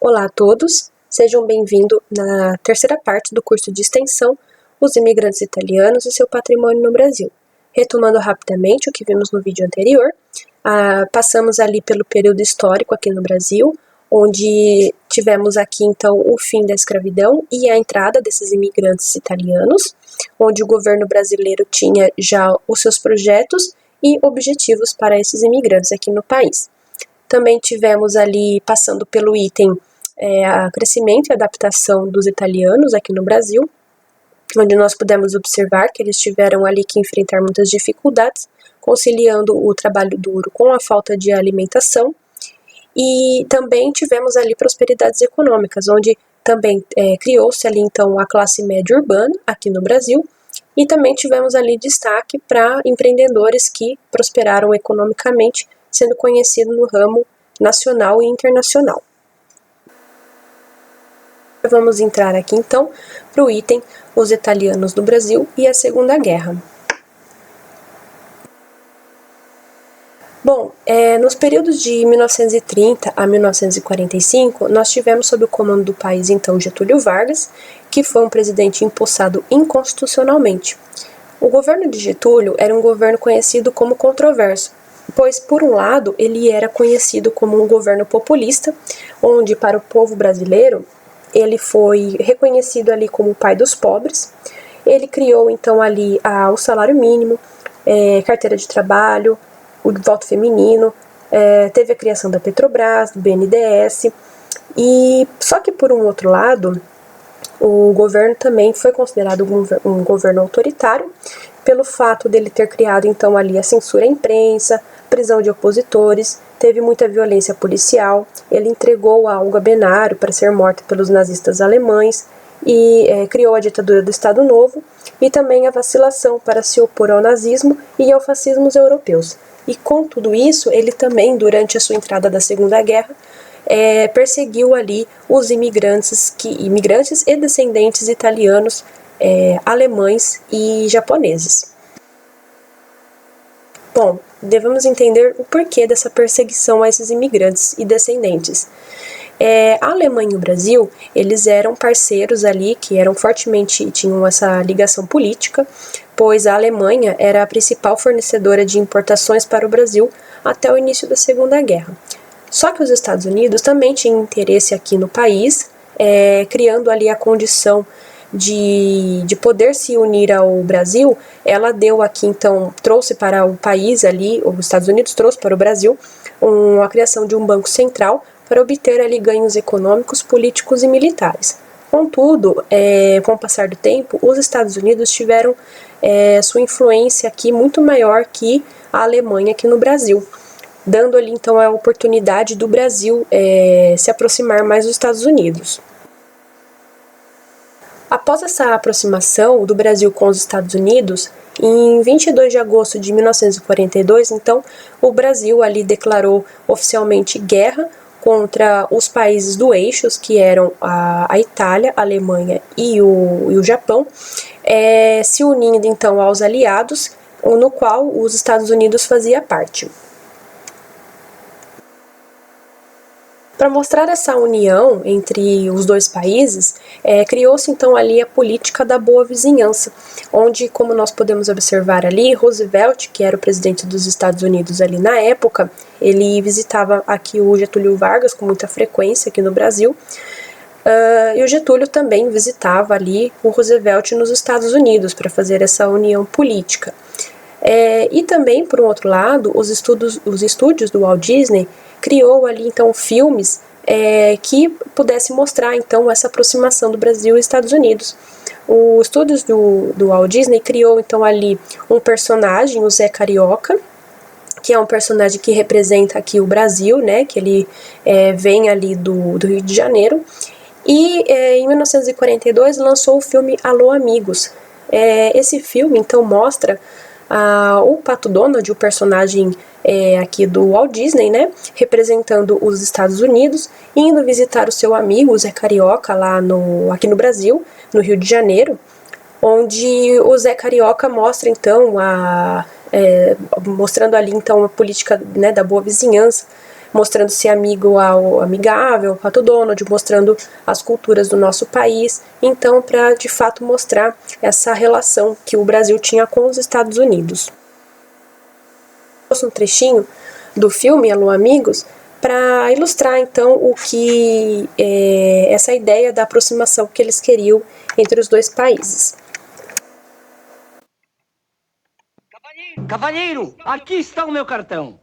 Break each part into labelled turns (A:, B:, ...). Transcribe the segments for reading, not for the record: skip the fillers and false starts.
A: Olá a todos, sejam bem-vindos na terceira parte do curso de extensão Os Imigrantes Italianos e seu Patrimônio no Brasil. Retomando rapidamente o que vimos no vídeo anterior, passamos ali pelo período histórico aqui no Brasil, onde tivemos aqui então o fim da escravidão e a entrada desses imigrantes italianos, onde o governo brasileiro tinha já os seus projetos e objetivos para esses imigrantes aqui no país. Também tivemos ali, passando pelo item, a crescimento e adaptação dos italianos aqui no Brasil, onde nós pudemos observar que eles tiveram ali que enfrentar muitas dificuldades, conciliando o trabalho duro com a falta de alimentação, e também tivemos ali prosperidades econômicas, onde também criou-se ali então a classe média urbana aqui no Brasil, e também tivemos ali destaque para empreendedores que prosperaram economicamente, sendo conhecido no ramo nacional e internacional. Vamos entrar aqui então para o item Os Italianos no Brasil e a Segunda Guerra. Bom, nos períodos de 1930 a 1945, nós tivemos sob o comando do país então Getúlio Vargas, que foi um presidente empossado inconstitucionalmente. O governo de Getúlio era um governo conhecido como controverso, pois, por um lado, ele era conhecido como um governo populista, onde, para o povo brasileiro, ele foi reconhecido ali como o pai dos pobres. Ele criou, então, ali o salário mínimo, carteira de trabalho, o voto feminino, teve a criação da Petrobras, do BNDES, e só que, por um outro lado, o governo também foi considerado um governo autoritário, pelo fato dele ter criado, então, ali a censura à imprensa, prisão de opositores, teve muita violência policial, ele entregou a Olga Benário para ser morta pelos nazistas alemães e criou a ditadura do Estado Novo e também a vacilação para se opor ao nazismo e ao fascismos europeus. E com tudo isso, ele também, durante a sua entrada da Segunda Guerra, perseguiu ali os imigrantes e descendentes italianos, alemães e japoneses. Bom, devemos entender o porquê dessa perseguição a esses imigrantes e descendentes. A Alemanha e o Brasil, eles eram parceiros ali que tinham essa ligação política, pois a Alemanha era a principal fornecedora de importações para o Brasil até o início da Segunda Guerra. Só que os Estados Unidos também tinham interesse aqui no país, criando ali a condição de poder se unir ao Brasil. Ela deu aqui, então, trouxe para o país ali, os Estados Unidos trouxe para o Brasil a criação de um banco central para obter ali ganhos econômicos, políticos e militares. Contudo, com o passar do tempo, os Estados Unidos tiveram sua influência aqui muito maior que a Alemanha aqui no Brasil, dando ali, então, a oportunidade do Brasil se aproximar mais dos Estados Unidos. Após essa aproximação do Brasil com os Estados Unidos, em 22 de agosto de 1942, então, o Brasil ali declarou oficialmente guerra contra os países do eixo, que eram a Itália, a Alemanha e o Japão, se unindo então aos aliados, no qual os Estados Unidos fazia parte. Para mostrar essa união entre os dois países, criou-se então ali a política da boa vizinhança, onde, como nós podemos observar ali, Roosevelt, que era o presidente dos Estados Unidos ali na época, ele visitava aqui o Getúlio Vargas com muita frequência aqui no Brasil, e o Getúlio também visitava ali o Roosevelt nos Estados Unidos para fazer essa união política. E também, por um outro lado, os estúdios do Walt Disney criou ali então filmes que pudessem mostrar então essa aproximação do Brasil e Estados Unidos. Os estúdios do Walt Disney criou então ali um personagem, o Zé Carioca, que é um personagem que representa aqui o Brasil, né, que ele vem ali do Rio de Janeiro, e em 1942 lançou o filme Alô Amigos. Esse filme então mostra o Pato Donald, o personagem aqui do Walt Disney, né, representando os Estados Unidos, indo visitar o seu amigo, o Zé Carioca, aqui no Brasil, no Rio de Janeiro, onde o Zé Carioca mostra então mostrando ali então a política, né, da boa vizinhança, mostrando-se amigável ao Pato Donald, mostrando as culturas do nosso país, então para de fato mostrar essa relação que o Brasil tinha com os Estados Unidos. Um trechinho do filme Alô Amigos para ilustrar então o que essa ideia da aproximação que eles queriam entre os dois países.
B: Cavalheiro, aqui está o meu cartão.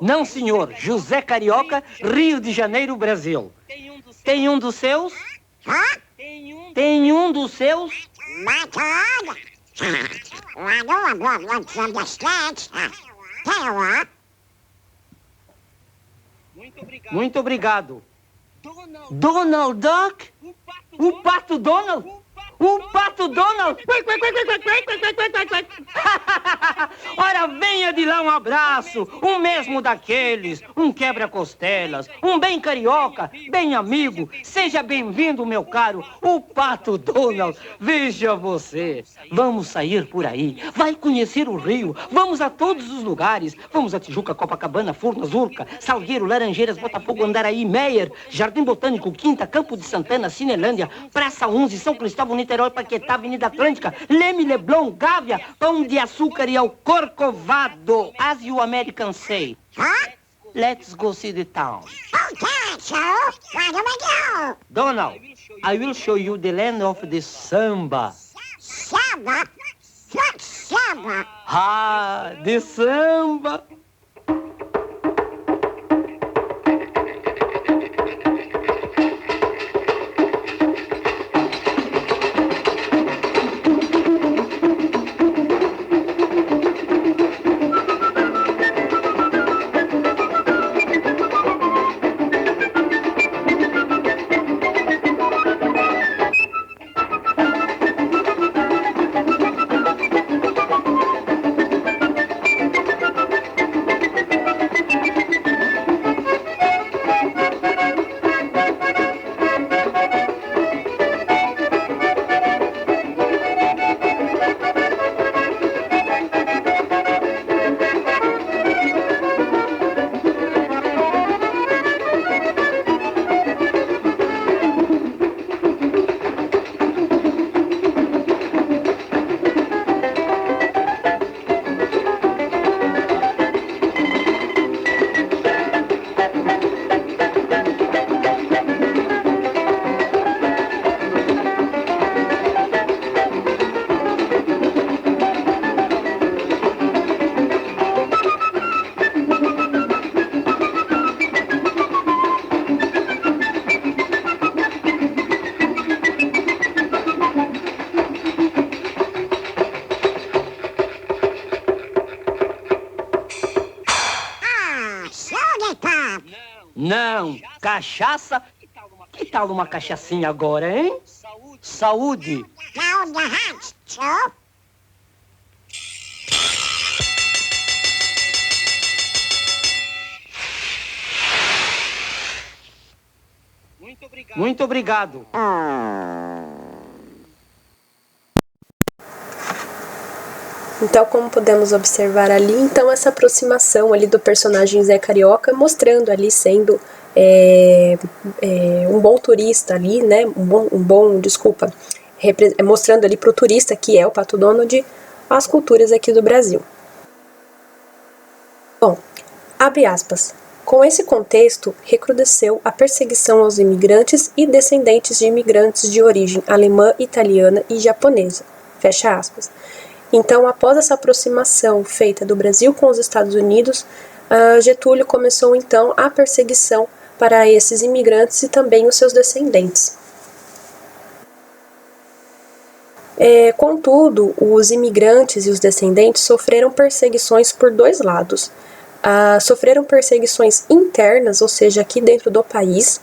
B: Não, senhor. José Carioca, Rio de Janeiro, Brasil. Tem um dos seus? Tem um dos seus? Muito obrigado. Donald Duck? O Pato Donald? O Pato Donald? Ora, venha de lá um abraço, um mesmo daqueles, um quebra-costelas, um bem carioca, bem amigo. Seja bem-vindo, meu caro, o Pato Donald. Veja você, vamos sair por aí, vai conhecer o Rio, vamos a todos os lugares. Vamos a Tijuca, Copacabana, Furnas, Urca, Salgueiro, Laranjeiras, Botafogo, Andaraí, Meier, Jardim Botânico, Quinta, Campo de Santana, Cinelândia, Praça 11, São Cristóvão, Niterói, Paquetá, Avenida Atlântica, Leme, Leblon, Gávea, Pão de Açúcar e ao Corcovado. As you Americans say. Let's go see the town.
C: Okay, so where do we go?
B: Donald, I will show you the land of the samba.
C: Samba? What samba?
B: Ah, the samba. Não, cachaça? Que tal uma cachaçinha agora, hein? Saúde.
C: Down the hatch, so.
B: Muito obrigado.
A: Então, como podemos observar ali, então essa aproximação ali do personagem Zé Carioca, mostrando ali sendo um bom turista ali, né, mostrando ali para o turista, que é o Pato Donald, as culturas aqui do Brasil. Bom, abre aspas. Com esse contexto, recrudesceu a perseguição aos imigrantes e descendentes de imigrantes de origem alemã, italiana e japonesa. Fecha aspas. Então, após essa aproximação feita do Brasil com os Estados Unidos, Getúlio começou então a perseguição para esses imigrantes e também os seus descendentes. Contudo, os imigrantes e os descendentes sofreram perseguições por dois lados. Sofreram perseguições internas, ou seja, aqui dentro do país,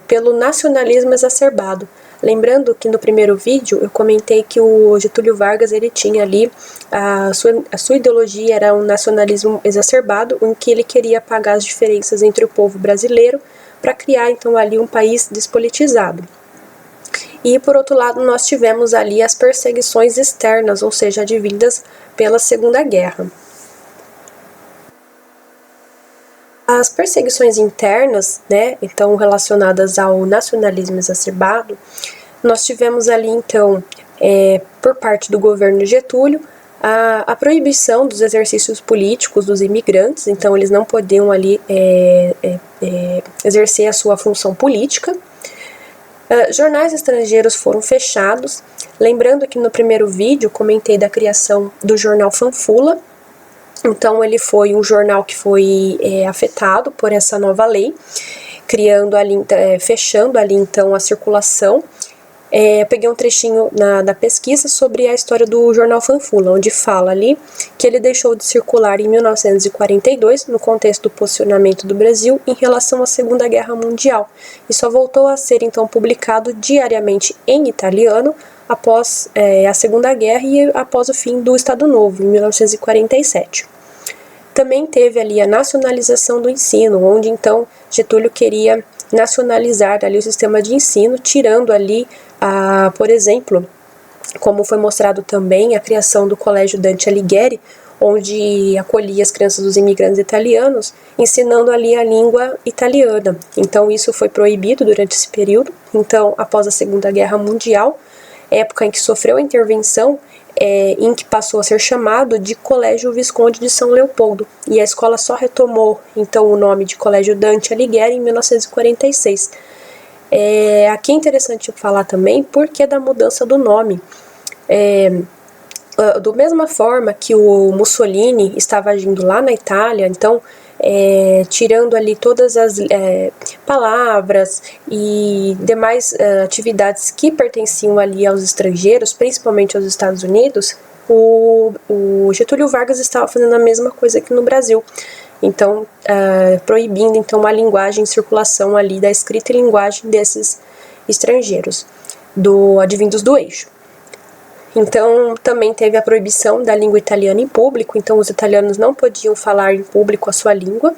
A: pelo nacionalismo exacerbado. Lembrando que no primeiro vídeo eu comentei que o Getúlio Vargas ele tinha ali, a sua ideologia era um nacionalismo exacerbado, em que ele queria apagar as diferenças entre o povo brasileiro para criar então ali um país despolitizado. E por outro lado, nós tivemos ali as perseguições externas, ou seja, advindas pela Segunda Guerra. As perseguições internas, né, então relacionadas ao nacionalismo exacerbado, nós tivemos ali então, por parte do governo Getúlio, a proibição dos exercícios políticos dos imigrantes, então eles não podiam ali exercer a sua função política. Jornais estrangeiros foram fechados, lembrando que no primeiro vídeo comentei da criação do jornal Fanfula. Então ele foi um jornal que foi afetado por essa nova lei, criando ali, fechando ali então a circulação. Eu peguei um trechinho da pesquisa sobre a história do jornal Fanfula, onde fala ali que ele deixou de circular em 1942, no contexto do posicionamento do Brasil em relação à Segunda Guerra Mundial, e só voltou a ser então publicado diariamente em italiano após a Segunda Guerra e após o fim do Estado Novo, em 1947. Também teve ali a nacionalização do ensino, onde então Getúlio queria nacionalizar ali o sistema de ensino, tirando ali, por exemplo, como foi mostrado também, a criação do Colégio Dante Alighieri, onde acolhia as crianças dos imigrantes italianos, ensinando ali a língua italiana. Então isso foi proibido durante esse período. Então, após a Segunda Guerra Mundial, época em que sofreu a intervenção, em que passou a ser chamado de Colégio Visconde de São Leopoldo, e a escola só retomou então o nome de Colégio Dante Alighieri em 1946. Aqui é interessante falar também porque da mudança do nome. Do mesma forma que o Mussolini estava agindo lá na Itália, então tirando ali todas as palavras e demais atividades que pertenciam ali aos estrangeiros, principalmente aos Estados Unidos, o Getúlio Vargas estava fazendo a mesma coisa aqui no Brasil. Então, proibindo então a linguagem em circulação ali da escrita e linguagem desses estrangeiros, advindos do eixo. Então, também teve a proibição da língua italiana em público, então os italianos não podiam falar em público a sua língua.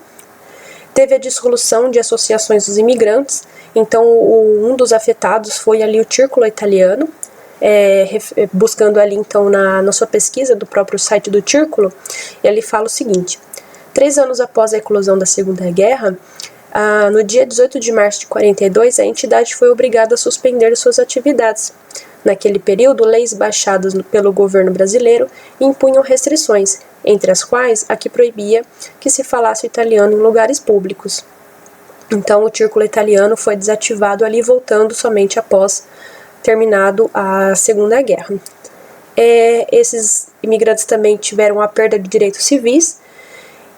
A: Teve a dissolução de associações dos imigrantes, então um dos afetados foi ali o Círculo Italiano, buscando ali então na sua pesquisa do próprio site do Círculo, ele fala o seguinte: 3 anos após a eclosão da Segunda Guerra, no dia 18 de março de 42, a entidade foi obrigada a suspender suas atividades. Naquele período, leis baixadas pelo governo brasileiro impunham restrições, entre as quais a que proibia que se falasse italiano em lugares públicos. Então, o Círculo Italiano foi desativado ali, voltando somente após terminado a Segunda Guerra. Esses imigrantes também tiveram a perda de direitos civis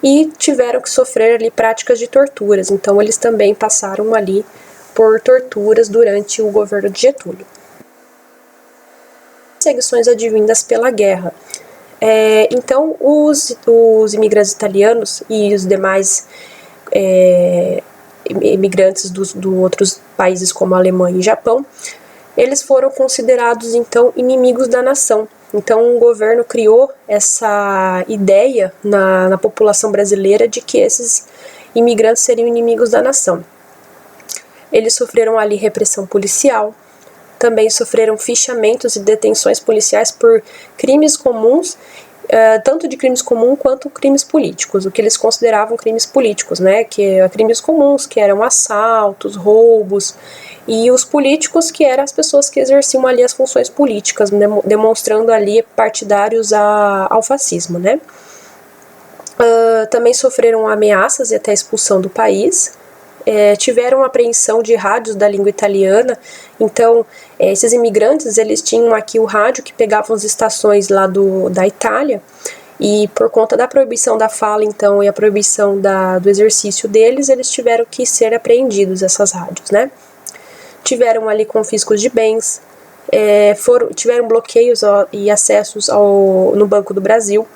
A: e tiveram que sofrer ali práticas de torturas. Então, eles também passaram ali por torturas durante o governo de Getúlio. Perseguições advindas pela guerra. Então, os imigrantes italianos e os demais imigrantes dos outros países como a Alemanha e Japão, eles foram considerados então inimigos da nação. Então, o governo criou essa ideia na população brasileira de que esses imigrantes seriam inimigos da nação. Eles sofreram ali repressão policial, também sofreram fichamentos e detenções policiais por crimes comuns, tanto de crimes comuns quanto crimes políticos, o que eles consideravam crimes políticos, né, que crimes comuns, que eram assaltos, roubos, e os políticos, que eram as pessoas que exerciam ali as funções políticas, demonstrando ali partidários ao fascismo, né. Também sofreram ameaças e até expulsão do país. Tiveram apreensão de rádios da língua italiana. Então, esses imigrantes, eles tinham aqui o rádio que pegavam as estações lá da Itália, e por conta da proibição da fala, então, e a proibição do exercício deles, eles tiveram que ser apreendidos, essas rádios, né? Tiveram ali confiscos de bens, tiveram bloqueios e acessos no Banco do Brasil.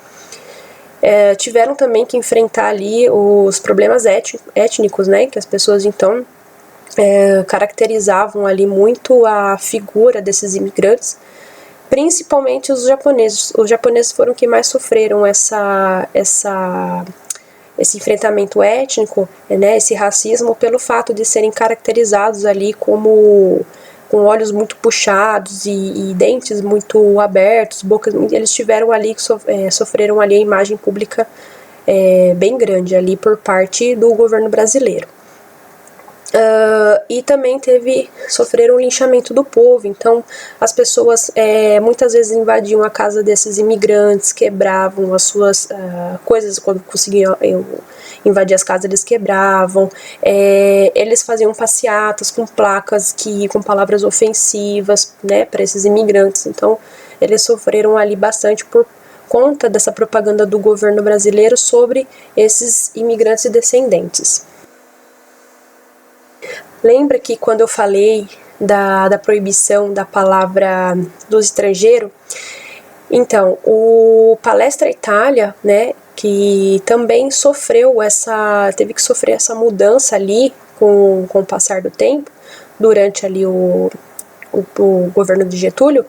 A: Tiveram também que enfrentar ali os problemas étnicos, né, que as pessoas então caracterizavam ali muito a figura desses imigrantes, principalmente os japoneses. Os japoneses foram que mais sofreram esse enfrentamento étnico, né, esse racismo, pelo fato de serem caracterizados ali como com olhos muito puxados e dentes muito abertos, bocas, eles tiveram ali, sofreram ali a imagem pública bem grande ali por parte do governo brasileiro. E também sofreram um linchamento do povo, então as pessoas muitas vezes invadiam a casa desses imigrantes, quebravam as suas coisas, quando conseguiam invadir as casas eles quebravam, eles faziam passeatas com placas com palavras ofensivas, né, para esses imigrantes, então eles sofreram ali bastante por conta dessa propaganda do governo brasileiro sobre esses imigrantes e descendentes. Lembra que quando eu falei da proibição da palavra do estrangeiro? Então, o Palestra Itália, né, que também teve que sofrer essa mudança ali com o passar do tempo, durante ali o governo de Getúlio,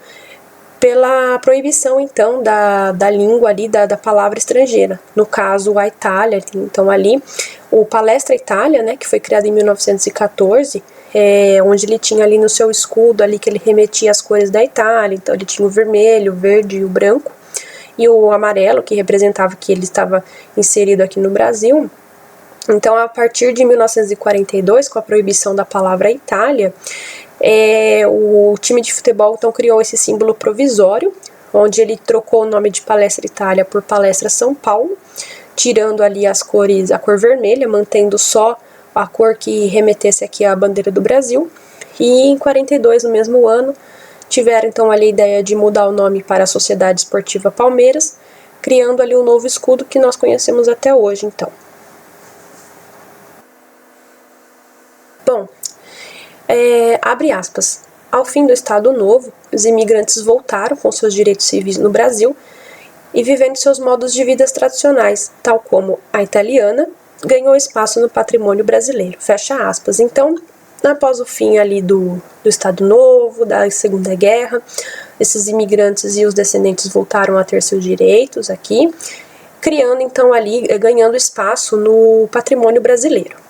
A: pela proibição, então, da língua ali, da palavra estrangeira. No caso, a Itália, então ali, o Palestra Itália, né, que foi criado em 1914, onde ele tinha ali no seu escudo, ali que ele remetia às cores da Itália, então ele tinha o vermelho, o verde e o branco, e o amarelo, que representava que ele estava inserido aqui no Brasil. Então, a partir de 1942, com a proibição da palavra Itália, o time de futebol então criou esse símbolo provisório, onde ele trocou o nome de Palestra Itália por Palestra São Paulo, tirando ali as cores, a cor vermelha, mantendo só a cor que remetesse aqui à bandeira do Brasil. E em 42, no mesmo ano, tiveram então ali a ideia de mudar o nome para a Sociedade Esportiva Palmeiras, criando ali um novo escudo que nós conhecemos até hoje, então. Bom, abre aspas, ao fim do Estado Novo, os imigrantes voltaram com seus direitos civis no Brasil e vivendo seus modos de vida tradicionais, tal como a italiana, ganhou espaço no patrimônio brasileiro, fecha aspas. Então, após o fim ali do Estado Novo, da Segunda Guerra, esses imigrantes e os descendentes voltaram a ter seus direitos aqui, criando então ali, ganhando espaço no patrimônio brasileiro.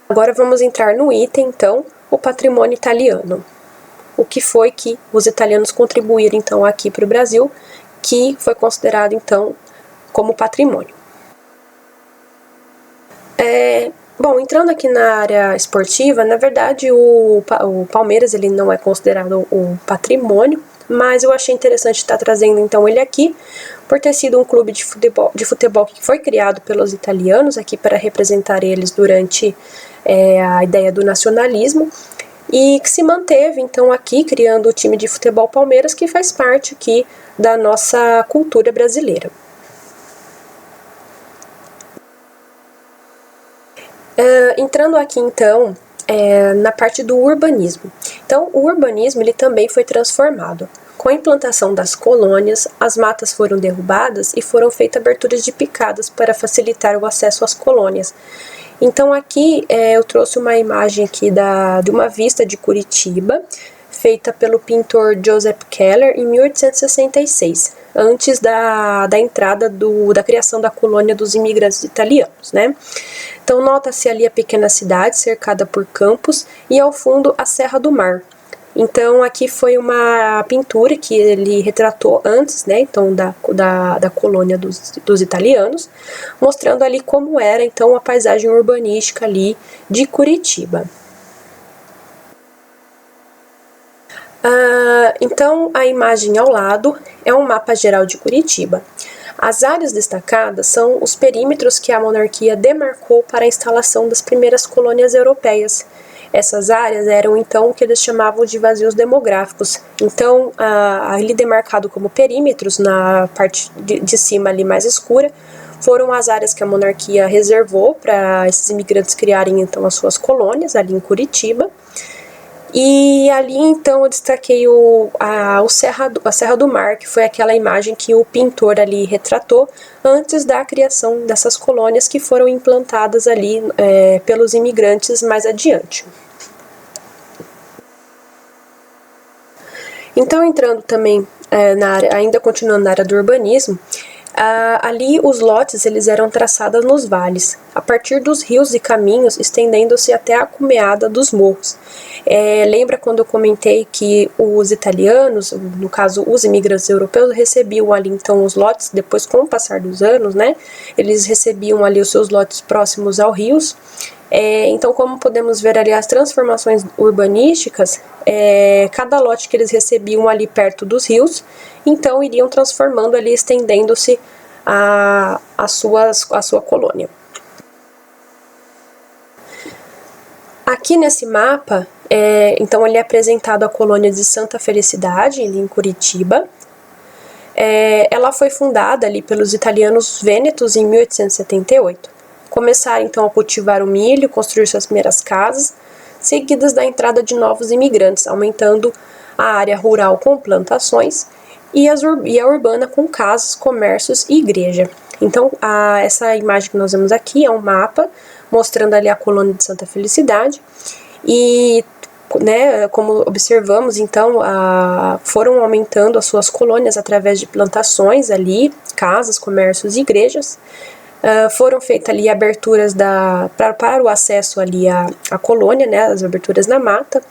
A: Agora vamos entrar no item, então, o patrimônio italiano. O que foi que os italianos contribuíram, então, aqui para o Brasil, que foi considerado, então, como patrimônio. Bom, entrando aqui na área esportiva, na verdade, o Palmeiras ele não é considerado um patrimônio, mas eu achei interessante estar trazendo, então, ele aqui, por ter sido um clube de futebol que foi criado pelos italianos aqui para representar eles durante a ideia do nacionalismo, e que se manteve, então, aqui, criando o time de futebol Palmeiras, que faz parte aqui da nossa cultura brasileira. Entrando aqui, então, na parte do urbanismo. Então, o urbanismo ele também foi transformado. Com a implantação das colônias, as matas foram derrubadas e foram feitas aberturas de picadas para facilitar o acesso às colônias. Então aqui eu trouxe uma imagem aqui de uma vista de Curitiba, feita pelo pintor Joseph Keller em 1866, antes da entrada da criação da colônia dos imigrantes italianos, né? Então nota-se ali a pequena cidade cercada por campos e ao fundo a Serra do Mar. Então aqui foi uma pintura que ele retratou antes, né, então da colônia dos italianos, mostrando ali como era então a paisagem urbanística ali de Curitiba. Então a imagem ao lado é um mapa geral de Curitiba. As áreas destacadas são os perímetros que a monarquia demarcou para a instalação das primeiras colônias europeias. Essas áreas eram então o que eles chamavam de vazios demográficos. Então, ali demarcado como perímetros, na parte de cima ali mais escura, foram as áreas que a monarquia reservou para esses imigrantes criarem então as suas colônias ali em Curitiba. E ali então eu destaquei a Serra do Mar, que foi aquela imagem que o pintor ali retratou antes da criação dessas colônias que foram implantadas ali pelos imigrantes mais adiante. Então entrando também ainda continuando na área do urbanismo, Ali os lotes eles eram traçados nos vales, a partir dos rios e caminhos, estendendo-se até a cumeada dos morros. Lembra quando eu comentei que os italianos, no caso os imigrantes europeus, recebiam ali então os lotes, depois com o passar dos anos, né, eles recebiam ali os seus lotes próximos aos rios. Então, como podemos ver ali as transformações urbanísticas, cada lote que eles recebiam ali perto dos rios, então iriam transformando ali, estendendo-se a sua colônia. Aqui nesse mapa, então ele é apresentado a colônia de Santa Felicidade, ali em Curitiba. Ela foi fundada ali pelos italianos vênetos em 1878. Começaram então a cultivar o milho, construir suas primeiras casas, seguidas da entrada de novos imigrantes, aumentando a área rural com plantações e a urbana com casas, comércios e igreja. Então, essa imagem que nós vemos aqui é um mapa mostrando ali a colônia de Santa Felicidade e, né, como observamos, então, foram aumentando as suas colônias através de plantações ali, casas, comércios e igrejas. Foram feitas ali aberturas para o acesso ali à colônia, né, as aberturas na mata,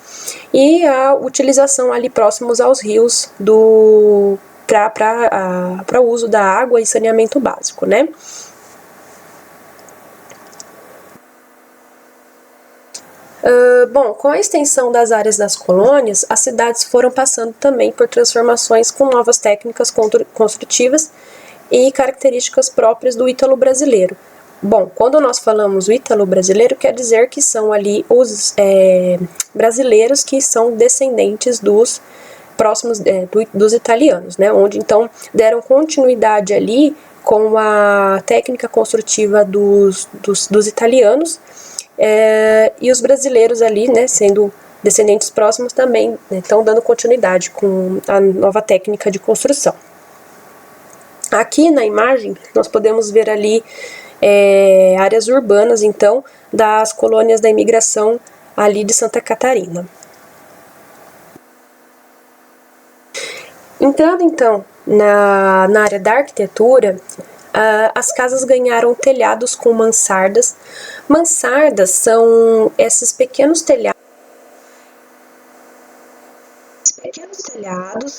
A: e a utilização ali próximos aos rios para o uso da água e saneamento básico, né. Bom, com a extensão das áreas das colônias, as cidades foram passando também por transformações com novas técnicas construtivas e características próprias do ítalo brasileiro. Bom, quando nós falamos o ítalo brasileiro, quer dizer que são ali os brasileiros que são descendentes dos próximos dos italianos, né? Onde então deram continuidade ali com a técnica construtiva dos italianos, e os brasileiros ali, né, sendo descendentes próximos também, né, estão dando continuidade com a nova técnica de construção. Aqui na imagem nós podemos ver ali áreas urbanas, então, das colônias da imigração ali de Santa Catarina. Entrando então na área da arquitetura, as casas ganharam telhados com mansardas. Mansardas são esses pequenos telhados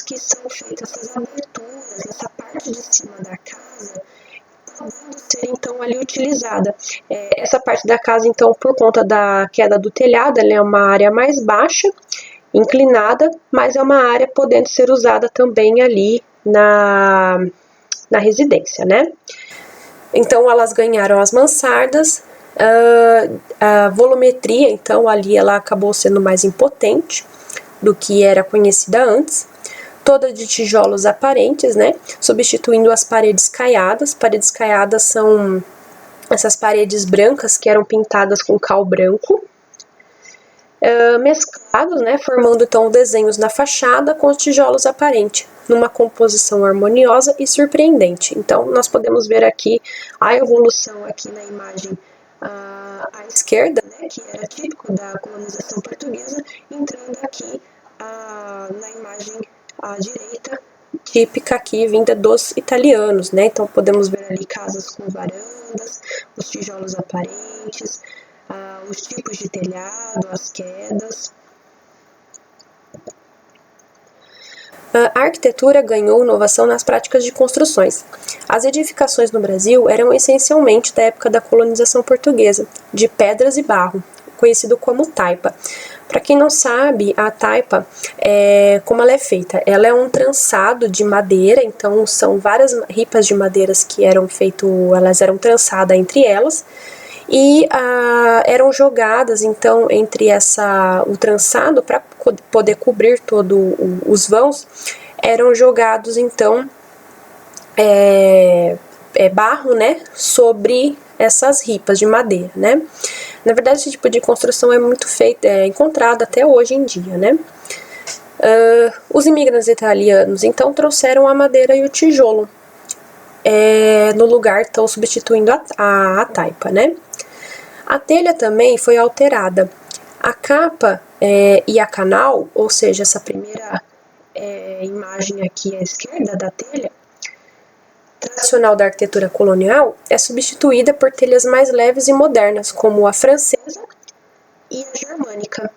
A: que são feitas essas aberturas, essa parte de cima da casa, podendo ser então ali utilizada. Essa parte da casa, então, por conta da queda do telhado, ela é uma área mais baixa, inclinada, mas é uma área podendo ser usada também ali na residência, né? Então, elas ganharam as mansardas, a volumetria, então, ali ela acabou sendo mais impotente do que era conhecida antes, toda de tijolos aparentes, né, substituindo as paredes caiadas. Paredes caiadas são essas paredes brancas que eram pintadas com cal branco, mesclados, né, formando então desenhos na fachada com os tijolos aparentes, numa composição harmoniosa e surpreendente. Então, nós podemos ver aqui a evolução aqui na imagem à esquerda, né, que era típico da colonização portuguesa, entrando aqui na imagem à direita, típica aqui vinda dos italianos, né? Então podemos ver ali casas com varandas, os tijolos aparentes, os tipos de telhado, as quedas. A arquitetura ganhou inovação nas práticas de construções. As edificações no Brasil eram essencialmente da época da colonização portuguesa, de pedras e barro, conhecido como taipa. Para quem não sabe, a taipa, como ela é feita? Ela é um trançado de madeira, então são várias ripas de madeiras que elas eram trançadas entre elas, e eram jogadas então entre o trançado, para poder cobrir todos os vãos, eram jogados então barro, né, sobre essas ripas de madeira, né. Na verdade, esse tipo de construção é muito encontrado até hoje em dia, né. Os imigrantes italianos então trouxeram a madeira e o tijolo no lugar, então substituindo a taipa, né. A telha também foi alterada. A capa e a canal, ou seja, essa primeira imagem aqui à esquerda da telha, ela é tradicional da arquitetura colonial é substituída por telhas mais leves e modernas, como a francesa e a germânica.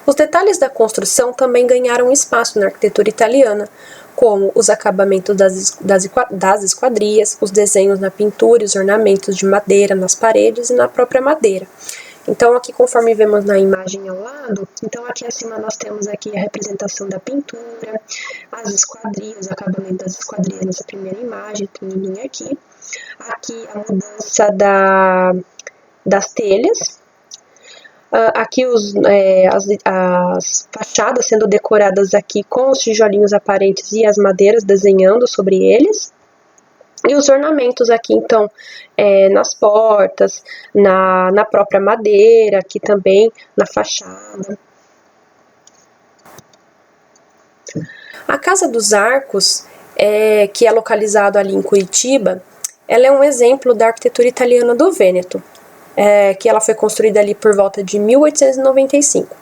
A: Os detalhes da construção também ganharam espaço na arquitetura italiana, como os acabamentos das esquadrias, os desenhos na pintura e os ornamentos de madeira nas paredes e na própria madeira. Então, aqui, conforme vemos na imagem ao lado, então aqui acima nós temos aqui a representação da pintura, as esquadrias, o acabamento das esquadrias nessa primeira imagem, pequenininha aqui. Aqui a mudança das telhas. Aqui as fachadas sendo decoradas aqui com os tijolinhos aparentes e as madeiras desenhando sobre eles. E os ornamentos aqui, então, nas portas, na própria madeira, aqui também na fachada. A Casa dos Arcos, que é localizado ali em Curitiba, ela é um exemplo da arquitetura italiana do Vêneto, que ela foi construída ali por volta de 1895.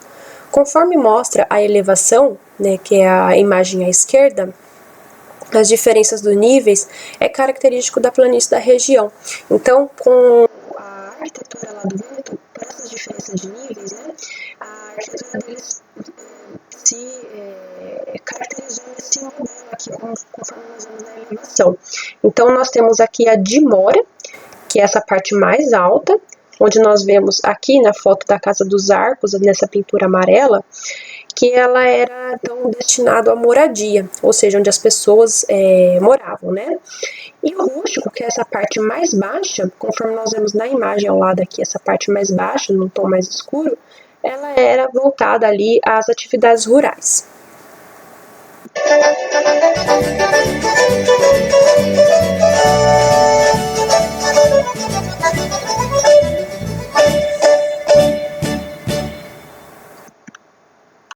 A: Conforme mostra a elevação, né, que é a imagem à esquerda, as diferenças dos níveis é característico da planície da região. Então, com a arquitetura lá do Vêneto, por essas diferenças de níveis, né, a arquitetura deles se caracterizou nesse modelo aqui, conforme nós vemos na elevação. Então, nós temos aqui a dimora, que é essa parte mais alta, onde nós vemos aqui na foto da Casa dos Arcos, nessa pintura amarela, que ela era então destinada à moradia, ou seja, onde as pessoas moravam, né? E o rústico, que é essa parte mais baixa, conforme nós vemos na imagem ao lado aqui, essa parte mais baixa, num tom mais escuro, ela era voltada ali às atividades rurais.